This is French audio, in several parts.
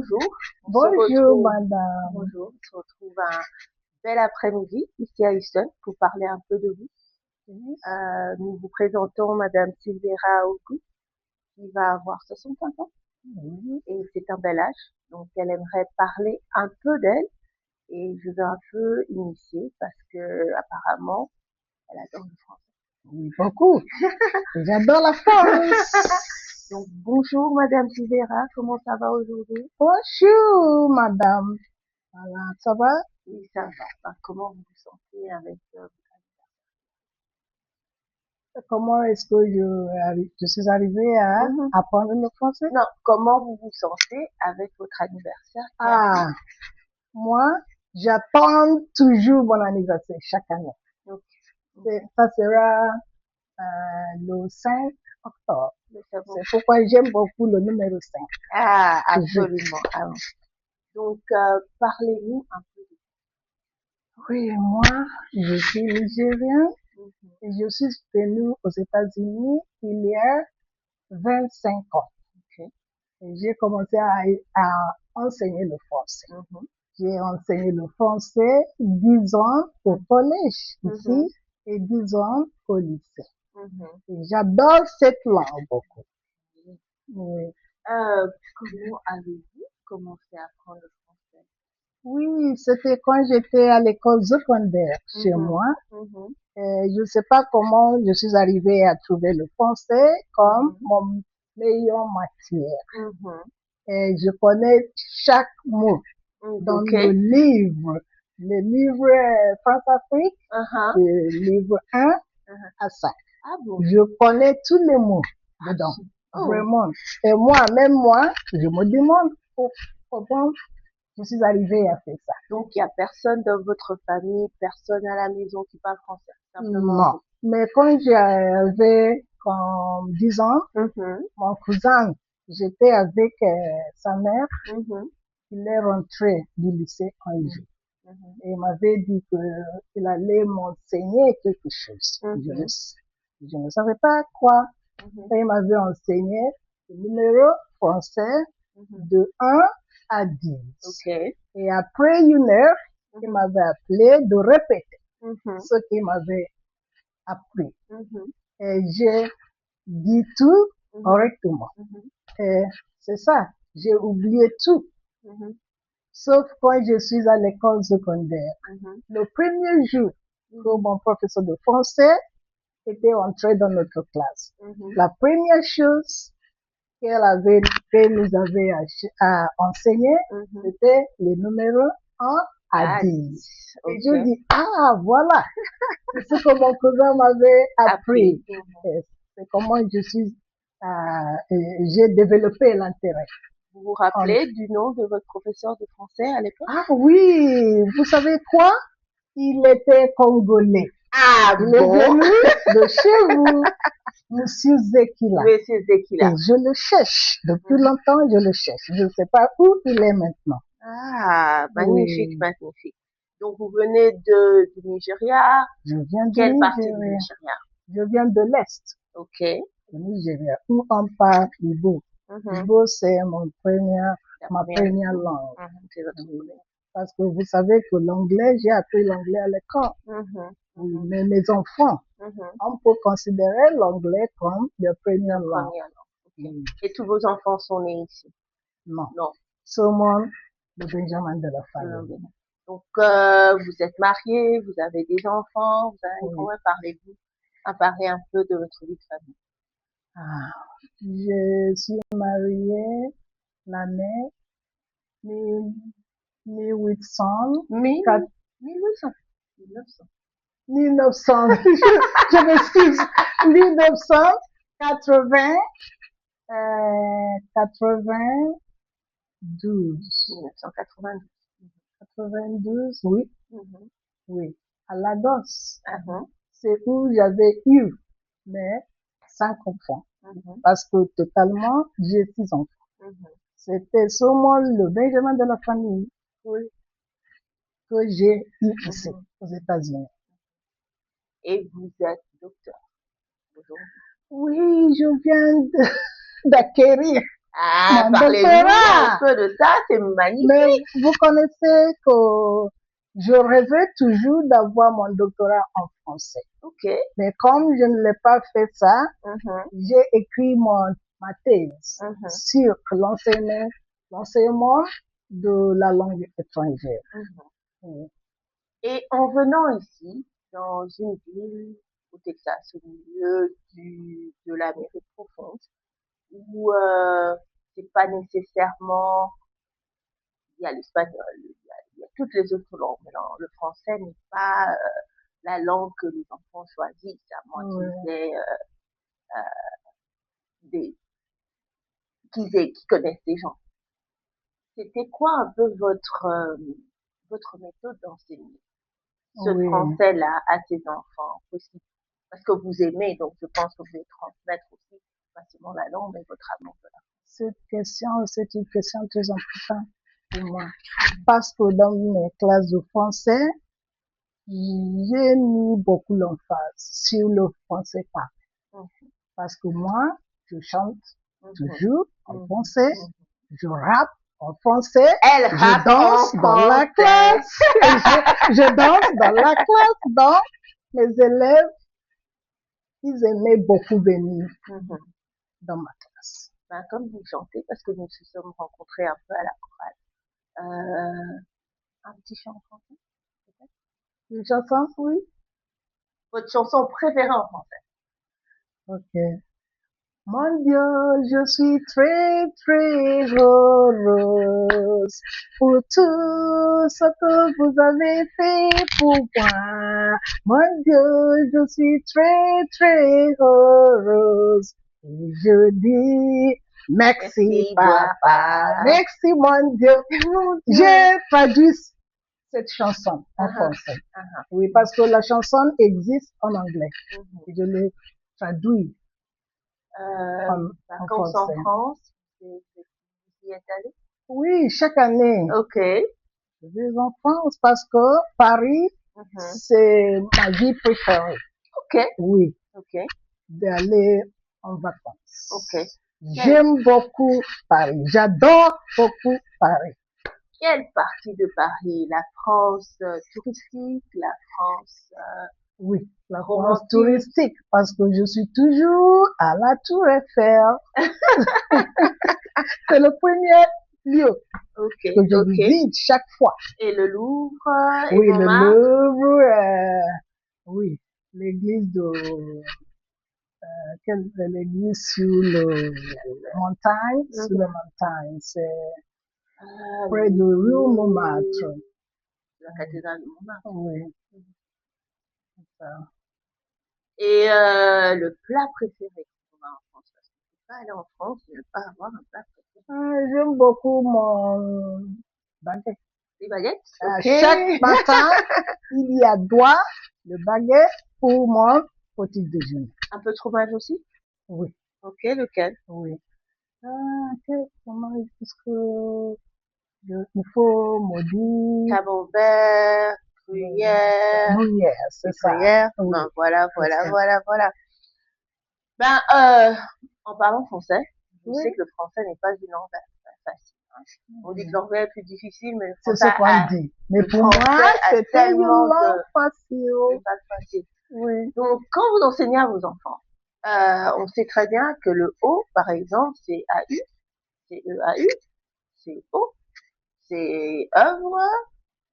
bonjour. On se Bonjour, retrouve, madame. bonjour, on se retrouve un bel après-midi ici à Houston pour parler un peu de vous. Nous vous présentons Madame Silvera Ogu qui va avoir 65 ans Oui. et c'est un bel âge. Donc elle aimerait parler un peu d'elle et je vais un peu initier parce que apparemment elle adore le français. Oui, beaucoup. J'adore la France. Donc bonjour Madame Silvera, comment ça va aujourd'hui? Bonjour, madame. Voilà, ça va? Oui, ça va. Ben, comment vous vous sentez avec Comment est-ce que je suis arrivée à Mhm. apprendre le français? Non, comment vous vous sentez avec votre anniversaire qui arrive? Ah, moi, j'attends toujours mon anniversaire chaque année. Donc, Ça sera le 5 octobre. mais ça vous- C'est pourquoi j'aime beaucoup le numéro 5. Ah, Toujours. absolument. Ah oui. Donc, parlez-nous un peu de Oui, moi, je suis nigérien. vous. Mhm. Et je suis venue aux États-Unis il y a 25 ans. Ok. Et j'ai commencé à enseigner le français. Mhm. J'ai enseigné le français 10 ans au collège Mhm. ici et 10 ans au lycée. Mhm. Et j'adore cette langue beaucoup. Oui, Comment avez-vous commencé à apprendre le français? oui, c'était quand j'étais à l'école secondaire chez Mhm. moi. Mhm. Je ne sais pas comment je suis arrivée à trouver le français comme Mhm. mon meilleure matière. Mhm. Et je connais chaque mot dans Ok. le livre France-Afrique, Uh-huh. le livre 1 Uh-huh. à 5. Ah bon? Je connais tous les mots dedans, Oh. vraiment. Et moi, même moi, je me demande comment je suis arrivée à faire ça. Donc, il n'y a personne dans votre famille, personne à la maison qui parle français, simplement Non. vous. Mais quand j'avais comme 10 ans, Mhm. mon cousin, j'étais avec sa mère, Mhm. il est rentré du lycée un jour. Mhm. Et il m'avait dit qu'il allait m'enseigner quelque chose. Mhm. Je ne savais pas quoi. Mhm. Et il m'avait enseigné le numéro français Mhm. de 1 à 10. Ok. Et après une heure, il Mhm. m'avait appelé de répéter Mhm. ce qu'il m'avait appris. Mhm. Et j'ai dit tout Mhm. correctement. Mhm. Et c'est ça, j'ai oublié tout. Mhm. Sauf quand je suis à l'école secondaire. Mhm. Le premier jour que mon professeur de français était entré dans notre classe, Mhm. la première chose qu'elle nous avait à enseigner, Mhm. c'était les numéros 1 à Ah, 10. Et ok. je dis, ah, voilà, c'est ce que mon cousin m'avait Appris. appris. Et c'est comment j'ai développé l'intérêt. Vous vous En- rappelez du nom de votre professeur de français à l'époque? Ah oui, vous savez quoi? Il était congolais. Ah Il est bon? venu de chez vous, Monsieur Zekila. Monsieur Et Zekila. je le cherche. Depuis Mhm. longtemps, je le cherche. Je ne sais pas où il est maintenant. Ah, magnifique, Oui, magnifique. Donc, vous venez du Nigeria. je viens du Quelle partie du Nigeria. Nigeria? Je viens de l'Est Ok. du Nigeria, où on parle Igbo. Mhm. Igbo, c'est La ma première première langue. langue. Mhm. C'est votre Oui. première. Parce que vous savez que l'anglais, j'ai appris l'anglais à l'école. Mhm. Oui, Mhm. mais mes enfants, Mhm. on peut considérer l'anglais comme leur La première langue. première langue. Ok. Oui. Et tous vos enfants sont nés ici? Non, Non. seulement le Benjamin de la Non, famille. non. Donc, vous êtes mariés, vous avez des enfants, vous avez, Oui. comment parlez-vous? À parler un peu de votre vie de famille. Ah, je suis mariée l'année 1800, 1800. 1900. 1900, je m'excuse, 1980, 92, 1992. 92, oui, Mhm. oui, à Lagos. Mhm. C'est où j'avais eu mes 5 enfants. Mhm. Parce que totalement, j'ai 6 enfants. Mhm. C'était seulement le Benjamin de la famille que j'ai eu ici, Mhm. aux États-Unis. Et vous êtes docteur aujourd'hui. Oui, je viens d'acquérir Ah, Mon parlez-nous un doctorat. peu de ça, c'est magnifique. Mais vous connaissez que je rêvais toujours d'avoir mon doctorat en français. Ok. Mais comme je ne l'ai pas fait ça, Mhm, j'ai écrit ma thèse mhm, sur l'enseignement de la langue étrangère. mhm. Oui. Et en venant ici, dans une ville au Texas, au milieu de l'Amérique profonde, où c'est pas nécessairement, il y a l'espagnol, il y a toutes les autres langues, mais non, le français n'est pas la langue que les enfants choisissent, à moins Oui. des, qu'ils connaissent des gens. C'était quoi un peu votre méthode d'enseigner ce Oui. français-là à ses enfants aussi? Parce que vous aimez, donc je pense que vous allez transmettre aussi facilement la langue et votre amour de la Cette question, c'est une question très importante pour moi. Parce que dans mes classes de français, j'ai mis beaucoup l'emphase sur le français parlé. langue. Parce que moi, je chante Mhm, toujours en mhm, français, mhm. je rappe en français, Elle je rappe en danse dans la français. classe, je danse dans la classe, donc mes élèves, ils aimaient beaucoup venir Mhm. dans ma classe. Ben, comme vous chantez, parce que nous nous sommes rencontrés un peu à la chorale. Un petit chant en français, peut-être? Une chanson, oui? Votre chanson préférée en français? Ok. Mon Dieu, je suis très, très heureuse pour tout ce que vous avez fait pour moi. Mon Dieu, je suis très, très heureuse. Et je dis, merci, Merci, papa. papa. Merci, mon Dieu. Mon Dieu. J'ai traduit cette chanson en Uh-huh, français. uh-huh. Oui, parce que la chanson existe en anglais. Mhm. Et je l'ai traduit en Vacances en français. France, vous y êtes allé? Oui, chaque année, Ok. je vais en France parce que Paris, Mhm. c'est ma vie préférée. Ok. Oui, Ok. d'aller en Ok. vacances. J'aime beaucoup Paris. J'adore beaucoup Paris. Quelle partie de Paris? La France touristique, la France Oui, la France romantique? touristique parce que je suis toujours à la Tour Eiffel. C'est le premier lieu Ok, que je ok. visite chaque fois. Et le Louvre et Oui, le Montmartre? Louvre, oui, l'église l'église sur sur la Mhm. montagne, c'est Ah près de rue Montmartre. oui, la cathédrale de Montmartre. Oui, c'est ça. Et le plat préféré qu'on a en France, parce qu'on ne peut pas aller en France et ne pas avoir un plat préféré. J'aime beaucoup mon baguette. Les baguettes? À Ok. chaque matin, il y a droit de baguette pour mon petit déjeuner. Un peu de fromage aussi? Oui, Ok, lequel? oui. Comment est-ce que il faut me dire Camembert, gruyère, gruyère, c'est ça. gruyère. Oui, Ben voilà, c'est voilà, ça. voilà, voilà. Ben, en parlant français, je Oui, sais que le français n'est pas une langue facile. Hein. On dit que l'anglais est plus difficile, mais c'est ce qu'on dit. Mais le pour moi, français a c'était une tellement langue de facile. bases faciles. Oui, Donc, quand vous enseignez à vos enfants, on sait très bien que le O, par exemple, c'est AU, c'est EAU, c'est O, c'est œuvre,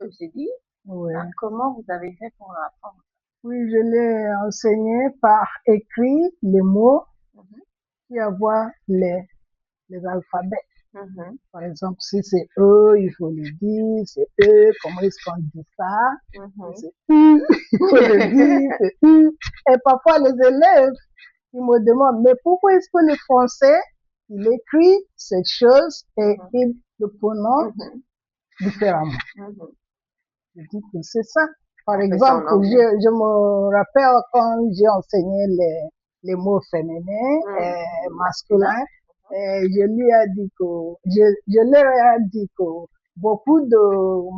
E, c'est dit. oui. Ben, comment vous avez fait pour l'apprendre? Oui, je l'ai enseigné par écrit les mots, Mhm, puis avoir les alphabets. mhm, Par exemple, si c'est E, il faut le dire, c'est E, comment est-ce qu'on dit ça? Si mhm. c'est U, il faut le dire, c'est U. Et parfois, les élèves, ils me demandent, mais pourquoi est-ce que le français, il écrit cette chose et Mhm, il le prononce mhm, différemment? mhm. Je dis que c'est ça. Par On fait ça exemple, en anglais. je me rappelle quand j'ai enseigné les mots féminins Mhm. et Masculin. masculins, et je lui ai dit je leur ai dit que beaucoup de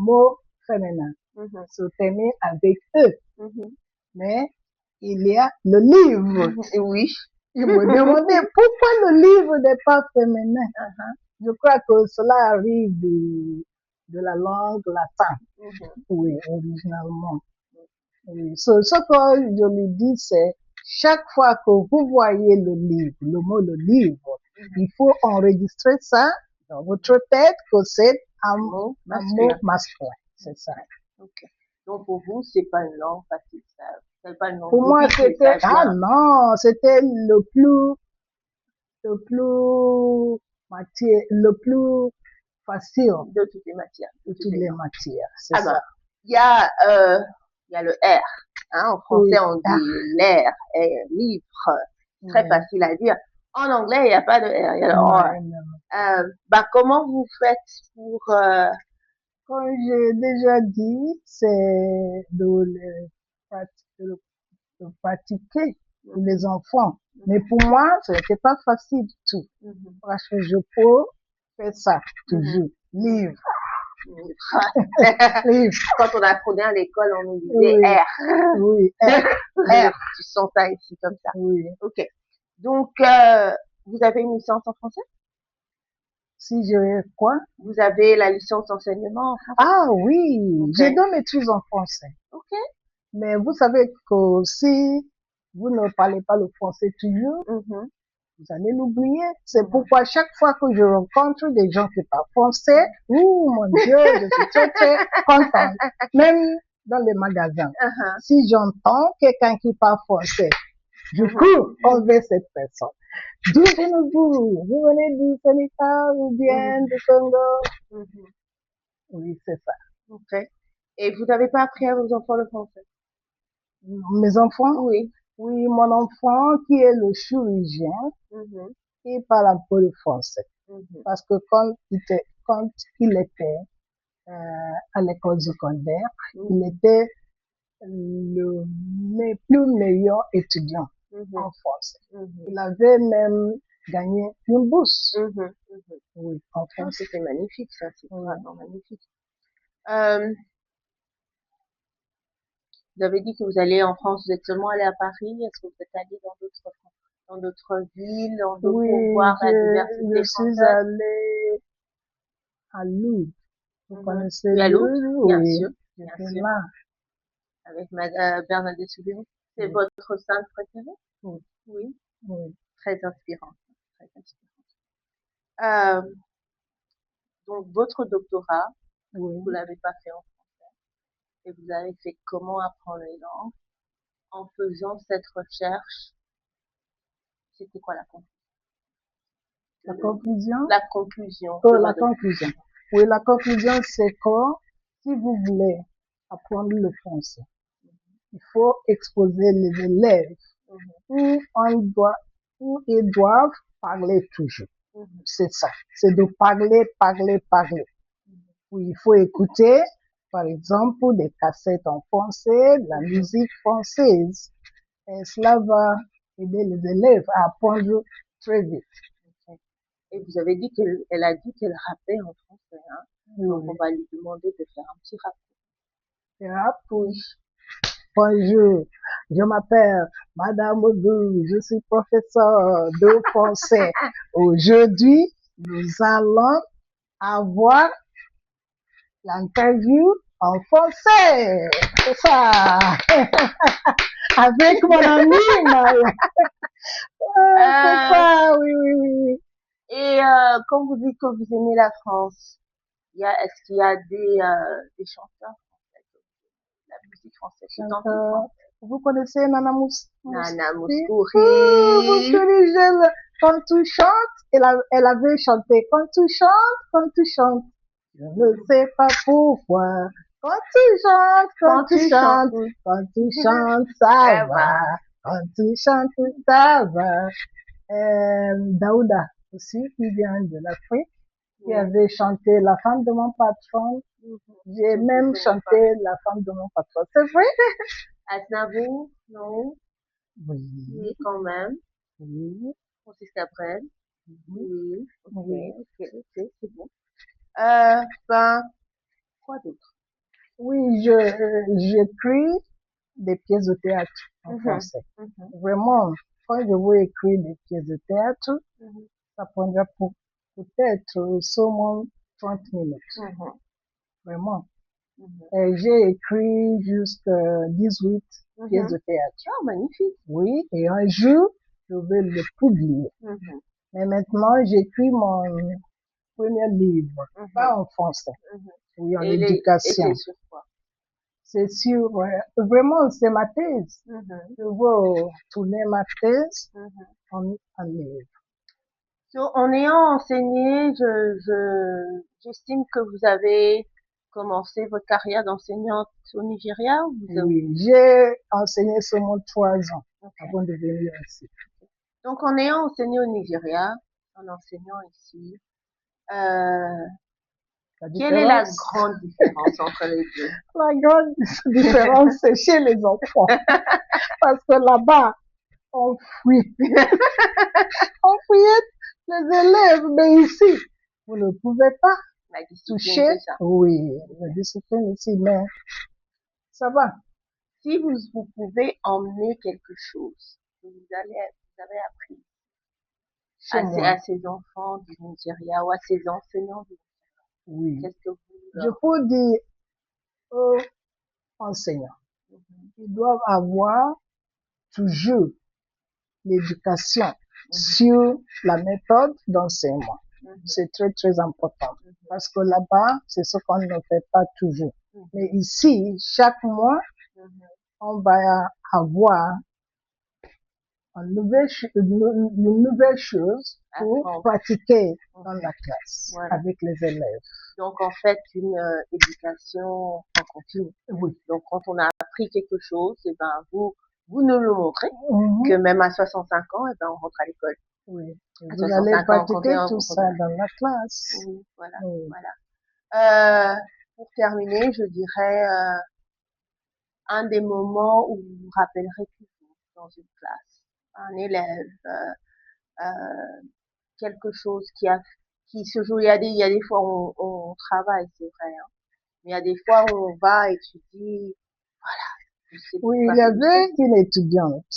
mots féminins Mhm, se terminent avec eux, mhm, mais il y a le livre mhm. Et oui. Ils me demandaient pourquoi le livre n'est pas féminin. Je crois que cela arrive de la langue latine. Oui, originalement. Oui. Ce que je lui dis, c'est chaque fois que vous voyez le livre, le mot le livre, il faut enregistrer ça dans votre tête que c'est un mot masculin. C'est ça. Ok. Donc pour vous, c'est pas une langue facile, ça. C'est pas une langue Pour moi, difficile, c'était, ça vient non, c'était le plus facile de toutes les matières. de toutes les matières. C'est Alors, ça. il y a le R. Hein, en français, on dit l'air, livre. Très facile à dire. En anglais, il n'y a pas de R, il y a le R. Comment vous faites pour... Comme j'ai déjà dit, c'est de le pratiquer pour les enfants. Mais pour moi, ce n'était pas facile du tout. Parce que je peux faire ça toujours. Livre. Livre. Quand on apprenait à l'école, on nous disait R. Oui, R. Tu sens ça ici comme ça. Oui. Ok. Donc, vous avez une licence en français? Si je quoi? Vous avez la licence enseignement en français? Ah oui, j'ai 2 maîtrises en français. Ok. Mais vous savez que si vous ne parlez pas le français toujours, vous allez l'oublier. C'est pourquoi chaque fois que je rencontre des gens qui parlent français, mon Dieu, je suis très, très contente. Même dans les magasins. Si j'entends quelqu'un qui parle français, je cours envers cette personne. D'où venez-vous? Vous venez du Sénégal ou bien du Congo? Oui, c'est ça. Ok. Et vous n'avez pas appris à vos enfants le français? Mes enfants? Oui. Oui, mon enfant qui est le chirurgien, il parle un peu le français. Parce que quand il était à l'école secondaire, il était le plus meilleur étudiant en français. Il avait même gagné une bourse. Oui, en France. C'était magnifique, ça. C'est vraiment magnifique. Vous avez dit que vous allez en France, vous êtes seulement allé à Paris. Est-ce que vous êtes allé dans d'autres villes, pour voir la diversité française? Je suis allée à Lourdes. Vous connaissez oui, à Lourdes? Bien Oui, sûr. Bien sûr. Là. Avec Bernadette Soubirous. C'est votre sainte préférée? Oui. Très inspirante. Très inspirante. Donc, votre doctorat, vous l'avez pas fait en français. Et vous avez fait comment apprendre les langues? En faisant cette recherche, c'était quoi la conclusion? La conclusion? La conclusion. La conclusion. Oui, la conclusion, c'est que si vous voulez apprendre le français, il faut exposer les élèves où ils doivent parler toujours. C'est ça. C'est de parler. Oui, il faut écouter, par exemple, des cassettes en français, de la musique française. Et cela va aider les élèves à apprendre très vite. Et vous avez dit qu'elle a dit qu'elle rappait en français, hein? Donc, on va lui demander de faire un petit rap. Oui. Bonjour, je m'appelle Madame Ogu, je suis professeur de français. Aujourd'hui, nous allons avoir l'interview en français. C'est ça. Avec mon ami, Maria. C'est ça, oui. Et quand vous dites que vous aimez la France, est-ce qu'il y a des chanteurs français, la musique française? Vous connaissez Nana Mouskouri? Nana Mouskouri. Quand tu chantes, elle avait chanté quand tu chantes. Je ne sais pas pourquoi. Quand tu chantes, ça va. Quand tu chantes, ça va. Daouda aussi, qui vient de l'Afrique, qui avait chanté La femme de mon patron. J'ai même chanté La femme de mon patron. C'est vrai? Aznavour, non? Oui. Quand même. Oui. Francis Cabrel. Oui. Ok, c'est bon. Quoi d'autre? Oui, j'écris des pièces de théâtre en français. Vraiment, quand je veux écrire des pièces de théâtre, ça prendra peut-être seulement 30 minutes. Vraiment. Et j'ai écrit jusqu'à 18 pièces de théâtre. Oh, magnifique. Oui, et un jour, je vais le publier. Mais maintenant, j'écris mon premier livre, pas en français, oui, en éducation. Et c'est sur quoi? C'est sur, vraiment, c'est ma thèse. Je veux tourner ma thèse en livre. En ayant enseigné, j'estime que vous avez commencé votre carrière d'enseignante au Nigeria. Oui, j'ai enseigné seulement 3 ans avant de venir ici. Donc, en ayant enseigné au Nigeria, en enseignant ici, quelle est la grande différence entre les deux? La grande différence, c'est chez les enfants. Parce que là-bas, on fuit. On fouillait les élèves, mais ici, vous ne pouvez pas toucher. Oui, la discipline ici, mais ça va. Si vous pouvez emmener quelque chose que vous avez appris à ces enfants du Nigeria ou à ces enseignants du Nigeria, oui. Qu'est-ce que vous Je peux dire aux enseignants, ils doivent avoir toujours l'éducation sur la méthode d'enseignement. C'est très, très important. Parce que là-bas, c'est ce qu'on ne fait pas toujours. Mais ici, chaque mois, on va avoir une nouvelle chose pour pratiquer dans la classe avec les élèves. Donc, en fait, une éducation en continu. Oui. Donc, quand on a appris quelque chose, et ben, vous nous le montrez, que même à 65 ans, et ben, on rentre à l'école. Oui. Vous allez pratiquer tout ça dans la classe. Oui, voilà, voilà. Pour terminer, je dirais, un des moments où vous vous rappellerez toujours dans une classe, un élève, quelque chose qui se joue. Il y a des fois où on travaille, c'est vrai, hein, mais il y a des fois où on va et tu dis, voilà, je sais pas. Oui, il y avait une étudiante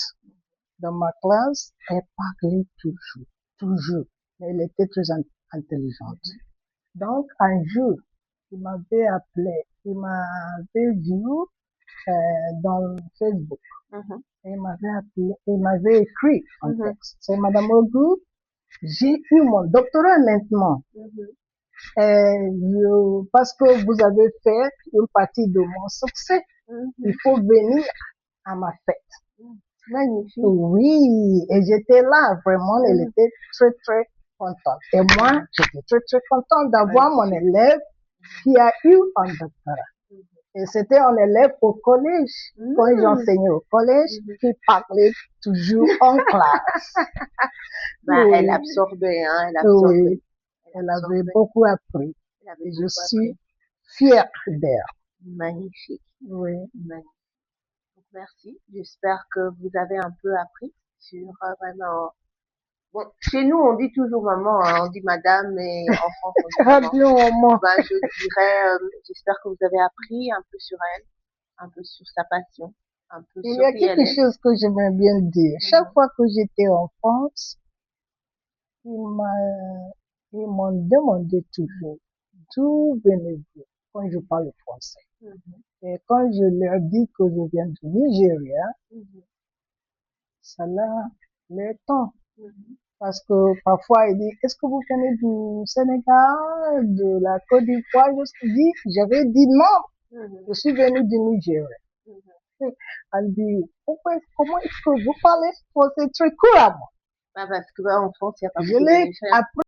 dans ma classe, elle parlait toujours, mais elle était très intelligente. Donc, un jour, il m'avait appelé, il m'avait vu dans Facebook. Et il m'avait appelé, il m'avait écrit un texte. C'est Madame Ogou, j'ai eu mon doctorat maintenant. Parce que vous avez fait une partie de mon succès, il faut venir à ma fête. Magnifique. Oui, et j'étais là, vraiment, elle était très, très contente. Et moi, j'étais très, très contente d'avoir mon élève qui a eu un doctorat. Et c'était un élève au collège, quand j'enseignais au collège, qui parlait toujours en classe. Elle absorbait, hein, elle absorbait. Oui, elle avait beaucoup appris. Et je suis fière d'elle. Magnifique. Oui. Magnifique. Donc, merci. J'espère que vous avez un peu appris sur vraiment. Bon, chez nous, on dit toujours maman, hein, on dit madame, mais en France, on dit maman. Ben, je dirais, j'espère que vous avez appris un peu sur elle, un peu sur sa passion, un peu sur qui elle est. Il y a quelque chose que j'aimerais bien dire. Chaque fois que j'étais en France, ils m'ont demandé toujours d'où venez-vous quand je parle français. Et quand je leur dis que je viens du Nigeria, ça leur tend. Parce que parfois, ils disent, est-ce que vous venez du Sénégal, de la Côte d'Ivoire? J'avais dit non, je suis venue du Nigeria. Elle dit, comment est-ce que vous parlez français très couramment? Parce que en France, il n'y a pas beaucoup de Nigériens.